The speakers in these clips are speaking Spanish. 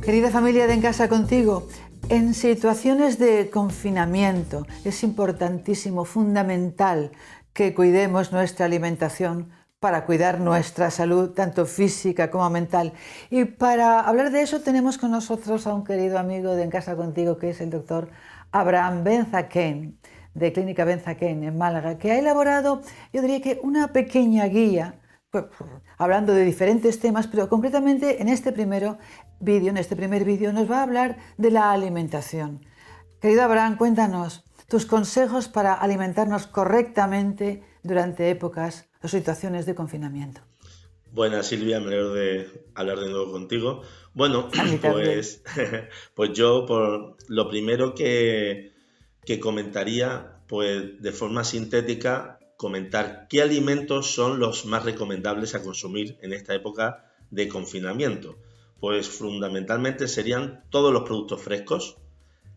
Querida familia de En Casa Contigo, en situaciones de confinamiento es importantísimo, fundamental, que cuidemos nuestra alimentación para cuidar nuestra salud, tanto física como mental. Y para hablar de eso tenemos con nosotros a un querido amigo de En Casa Contigo, que es el doctor Abraham Benzaquén, de Clínica Benzaquén en Málaga, que ha elaborado, yo diría que una pequeña guía, pues, hablando de diferentes temas, pero concretamente en este primer vídeo nos va a hablar de la alimentación. Querido Abraham, cuéntanos tus consejos para alimentarnos correctamente durante épocas o situaciones de confinamiento. Buenas, Silvia, me alegro de hablar de nuevo contigo. Bueno, A mí también. pues yo por lo primero que comentaría, pues de forma sintética, comentar qué alimentos son los más recomendables a consumir en esta época de confinamiento. Pues fundamentalmente serían todos los productos frescos,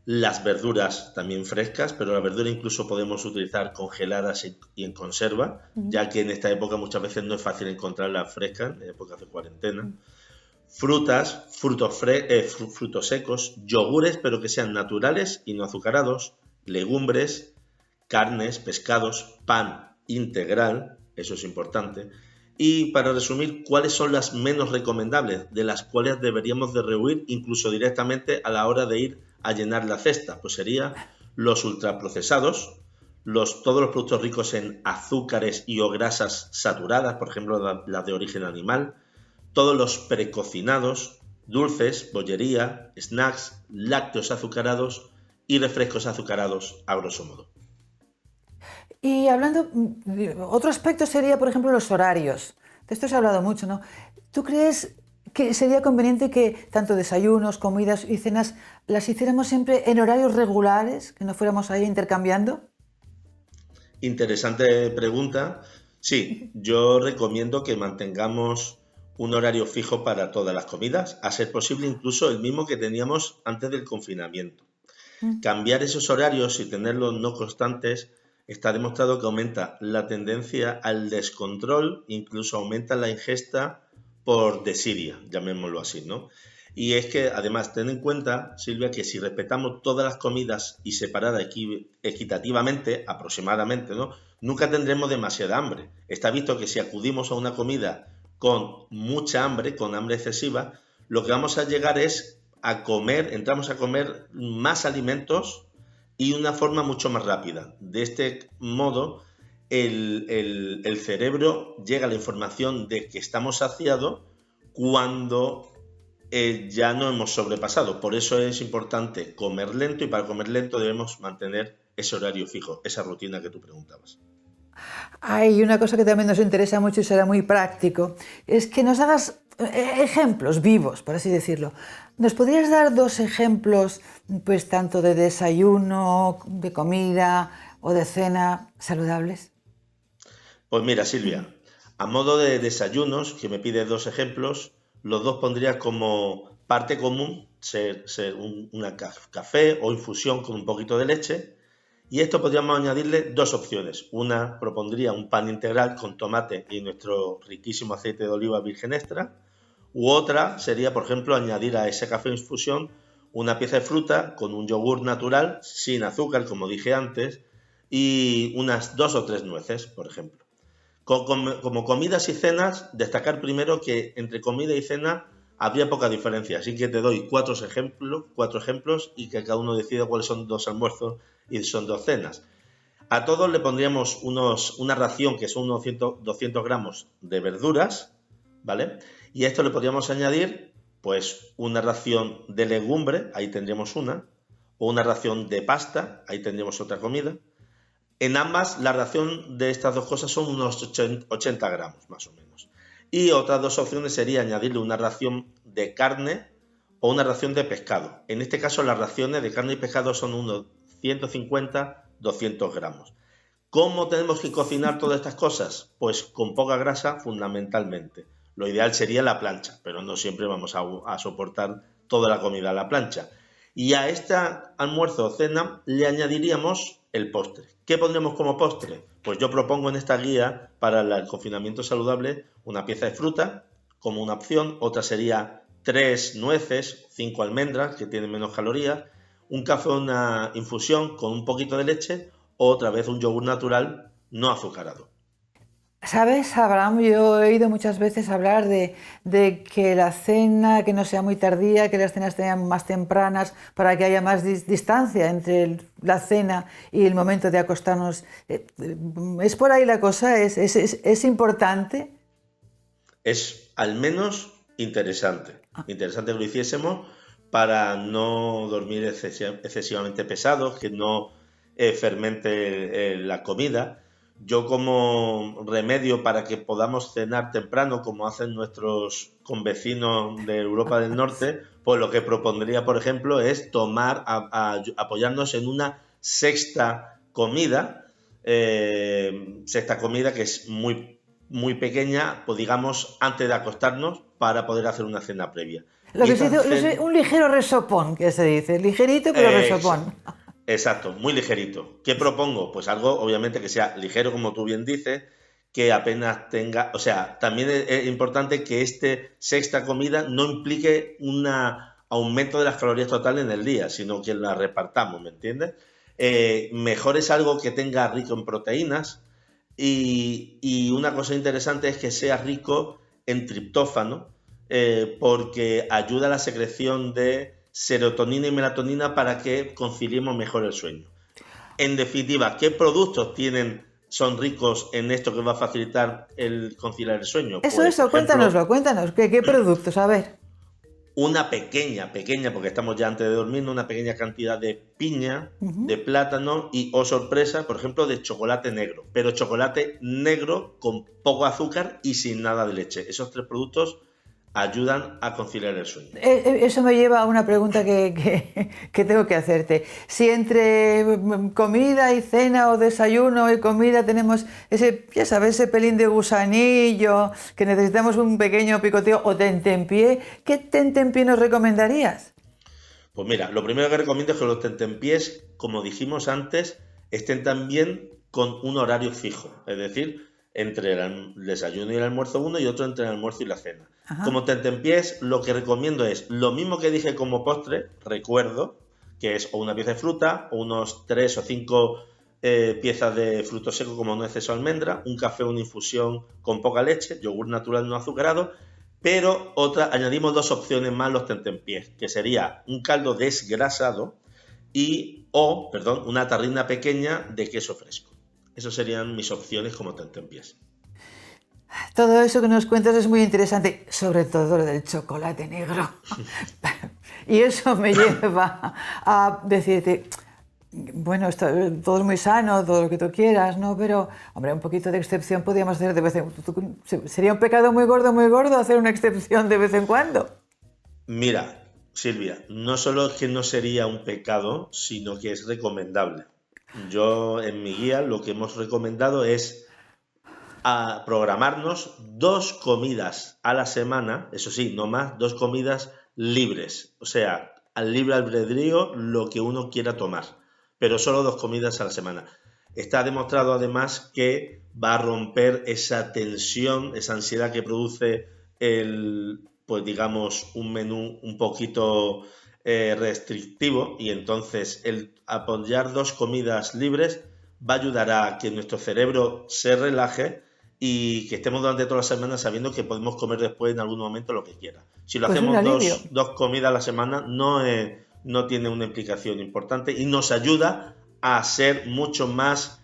las verduras también frescas, pero la verdura incluso podemos utilizar congeladas y en conserva, ya que en esta época muchas veces no es fácil encontrarlas frescas, en épocas de cuarentena. Frutas, frutos secos, yogures, pero que sean naturales y no azucarados, legumbres, carnes, pescados, pan integral, eso es importante. Y para resumir, ¿cuáles son las menos recomendables, de las cuales deberíamos de rehuir incluso directamente a la hora de ir a llenar la cesta? Pues sería los ultraprocesados, todos los productos ricos en azúcares y o grasas saturadas, por ejemplo las de origen animal, todos los precocinados, dulces, bollería, snacks, lácteos azucarados y refrescos azucarados, a grosso modo. Y hablando, otro aspecto sería, por ejemplo, los horarios. De esto se ha hablado mucho, ¿no? ¿Tú crees que sería conveniente que tanto desayunos, comidas y cenas las hiciéramos siempre en horarios regulares, que no fuéramos ahí intercambiando? Interesante pregunta. Sí, yo recomiendo que mantengamos un horario fijo para todas las comidas, a ser posible incluso el mismo que teníamos antes del confinamiento. Cambiar esos horarios y tenerlos no constantes está demostrado que aumenta la tendencia al descontrol, incluso aumenta la ingesta por desidia, llamémoslo así, ¿no? Y es que además ten en cuenta, Silvia, que si respetamos todas las comidas y separadas equitativamente, aproximadamente, ¿no?, nunca tendremos demasiada hambre. Está visto que si acudimos a una comida con mucha hambre, con hambre excesiva, lo que vamos a llegar es a comer, entramos a comer más alimentos y una forma mucho más rápida. De este modo, el cerebro llega a la información de que estamos saciados cuando ya no hemos sobrepasado. Por eso es importante comer lento, y para comer lento debemos mantener ese horario fijo, esa rutina que tú preguntabas. Hay una cosa que también nos interesa mucho y será muy práctico, es que nos hagas ejemplos vivos, por así decirlo. ¿Nos podrías dar 2 ejemplos, pues tanto de desayuno, de comida o de cena saludables? Pues mira, Silvia, a modo de desayunos, que me pides 2 ejemplos, los dos pondría como parte común ser una café o infusión con un poquito de leche. Y esto podríamos añadirle 2 opciones. Una, propondría un pan integral con tomate y nuestro riquísimo aceite de oliva virgen extra. U otra sería, por ejemplo, añadir a ese café infusión una pieza de fruta con un yogur natural, sin azúcar, como dije antes, y unas 2 o 3 nueces, por ejemplo. Como comidas y cenas, destacar primero que entre comida y cena habría poca diferencia, así que te doy 4 ejemplos y que cada uno decida cuáles son 2 almuerzos y son 2 cenas. A todos le pondríamos una ración que son unos 200 gramos de verduras, ¿vale? Y a esto le podríamos añadir pues una ración de legumbre, ahí tendríamos una, o una ración de pasta, ahí tendríamos otra comida. En ambas, la ración de estas 2 cosas son unos 80 gramos, más o menos. Y otras 2 opciones sería añadirle una ración de carne o una ración de pescado. En este caso, las raciones de carne y pescado son unos 150-200 gramos. ¿Cómo tenemos que cocinar todas estas cosas? Pues con poca grasa, fundamentalmente. Lo ideal sería la plancha, pero no siempre vamos a soportar toda la comida a la plancha. Y a este almuerzo o cena le añadiríamos el postre. ¿Qué pondremos como postre? Pues yo propongo en esta guía para el confinamiento saludable una pieza de fruta como una opción, otra sería 3 nueces, 5 almendras, que tienen menos calorías, un café o una infusión con un poquito de leche, o otra vez un yogur natural no azucarado. ¿Sabes, Abraham? Yo he oído muchas veces hablar de que la cena, que no sea muy tardía, que las cenas sean más tempranas para que haya más distancia entre la cena y el momento de acostarnos. ¿Es por ahí la cosa? ¿Es importante? Es al menos interesante. Interesante que lo hiciésemos para no dormir excesivamente pesados, que no fermente la comida. Yo, como remedio para que podamos cenar temprano, como hacen nuestros convecinos de Europa del Norte, pues lo que propondría, por ejemplo, es apoyarnos en una sexta comida, que es muy pequeña, pues digamos, antes de acostarnos, para poder hacer una cena previa. Lo que se dice, un ligero resopón, que se dice, ligerito pero resopón. Exacto, muy ligerito. ¿Qué propongo? Pues algo, obviamente, que sea ligero, como tú bien dices, que apenas tenga... O sea, también es importante que sexta comida no implique un aumento de las calorías totales en el día, sino que las repartamos, ¿me entiendes? Mejor es algo que tenga rico en proteínas, y una cosa interesante es que sea rico en triptófano, porque ayuda a la secreción de serotonina y melatonina para que conciliemos mejor el sueño. En definitiva, ¿qué productos son ricos en esto que va a facilitar el conciliar el sueño? Eso, Por ejemplo, cuéntanos, ¿qué productos? A ver. Una pequeña, porque estamos ya antes de dormir, una pequeña cantidad de piña, de plátano y, oh sorpresa, por ejemplo, de chocolate negro. Pero chocolate negro con poco azúcar y sin nada de leche. Esos 3 productos ayudan a conciliar el sueño. Eso me lleva a una pregunta que tengo que hacerte. Si entre comida y cena o desayuno y comida tenemos ya sabes, ese pelín de gusanillo, que necesitamos un pequeño picoteo o tentempié, ¿qué tentempié nos recomendarías? Pues mira, lo primero que recomiendo es que los tentempiés, como dijimos antes, estén también con un horario fijo. Es decir, entre el desayuno y el almuerzo uno y otro entre el almuerzo y la cena. Ajá. Como tentempiés, lo que recomiendo es lo mismo que dije como postre, recuerdo, que es o una pieza de fruta o unos 3 o 5 piezas de fruto seco como nueces o almendra, un café o una infusión con poca leche, yogur natural no azucarado, pero añadimos 2 opciones más los tentempiés, que sería un caldo desgrasado una tarrina pequeña de queso fresco. Esas serían mis opciones como tentempiés. Todo eso que nos cuentas es muy interesante, sobre todo lo del chocolate negro. Y eso me lleva a decirte, bueno, todo es muy sano, todo lo que tú quieras, ¿no? Pero, hombre, un poquito de excepción podríamos hacer de vez en cuando. ¿Sería un pecado muy gordo hacer una excepción de vez en cuando? Mira, Silvia, no solo es que no sería un pecado, sino que es recomendable. Yo, en mi guía, lo que hemos recomendado es programarnos 2 comidas a la semana, eso sí, no más, 2 comidas libres, o sea, al libre albedrío lo que uno quiera tomar, pero solo 2 comidas a la semana. Está demostrado además que va a romper esa tensión, esa ansiedad que produce pues digamos, un menú un poquito restrictivo, y entonces el apoyar 2 comidas libres va a ayudar a que nuestro cerebro se relaje y que estemos durante toda la semana sabiendo que podemos comer después en algún momento lo que quiera. Si lo hacemos 2 comidas a la semana, no tiene una implicación importante y nos ayuda a ser mucho más,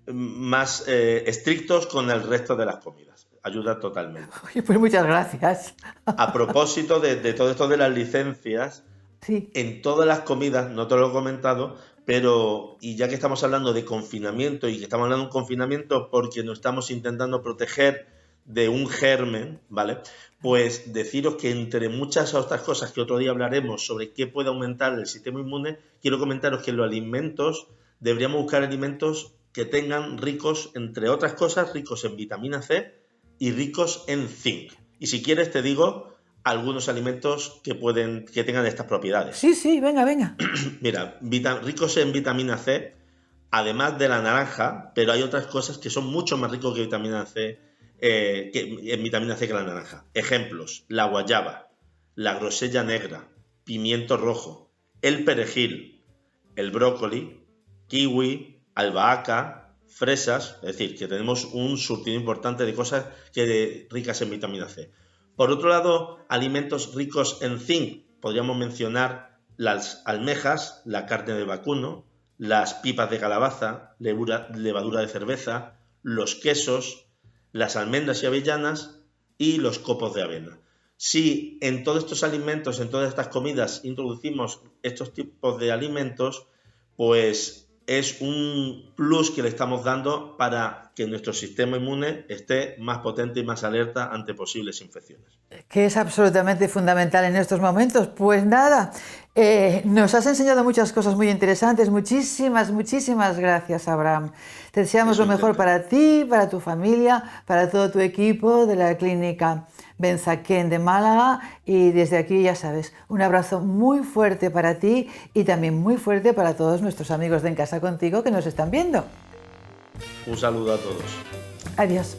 más estrictos con el resto de las comidas. Ayuda totalmente. Oye, pues muchas gracias. A propósito de todo esto de las licencias, sí. En todas las comidas, no te lo he comentado, pero, y ya que estamos hablando de confinamiento y que estamos hablando de un confinamiento porque nos estamos intentando proteger de un germen, ¿vale? Pues deciros que entre muchas otras cosas que otro día hablaremos sobre qué puede aumentar el sistema inmune, quiero comentaros que en los alimentos deberíamos buscar alimentos que tengan ricos, entre otras cosas, ricos en vitamina C y ricos en zinc. Y si quieres te digo algunos alimentos que tengan estas propiedades. Sí, venga. Mira, ricos en vitamina C, además de la naranja, pero hay otras cosas que son mucho más ricos que vitamina C, en vitamina C que la naranja. Ejemplos: la guayaba, la grosella negra, pimiento rojo, el perejil, el brócoli, kiwi, albahaca, fresas. Es decir, que tenemos un surtido importante de cosas ricas en vitamina C. Por otro lado, alimentos ricos en zinc. Podríamos mencionar las almejas, la carne de vacuno, las pipas de calabaza, levadura de cerveza, los quesos, las almendras y avellanas y los copos de avena. Si en todos estos alimentos, en todas estas comidas, introducimos estos tipos de alimentos, pues es un plus que le estamos dando para que nuestro sistema inmune esté más potente y más alerta ante posibles infecciones. Que es absolutamente fundamental en estos momentos. Pues nada, nos has enseñado muchas cosas muy interesantes. Muchísimas gracias, Abraham. Te deseamos lo mejor para ti, para tu familia, para todo tu equipo de la Clínica Benzaquén de Málaga, y desde aquí, ya sabes, un abrazo muy fuerte para ti y también muy fuerte para todos nuestros amigos de En Casa Contigo que nos están viendo. Un saludo a todos. Adiós.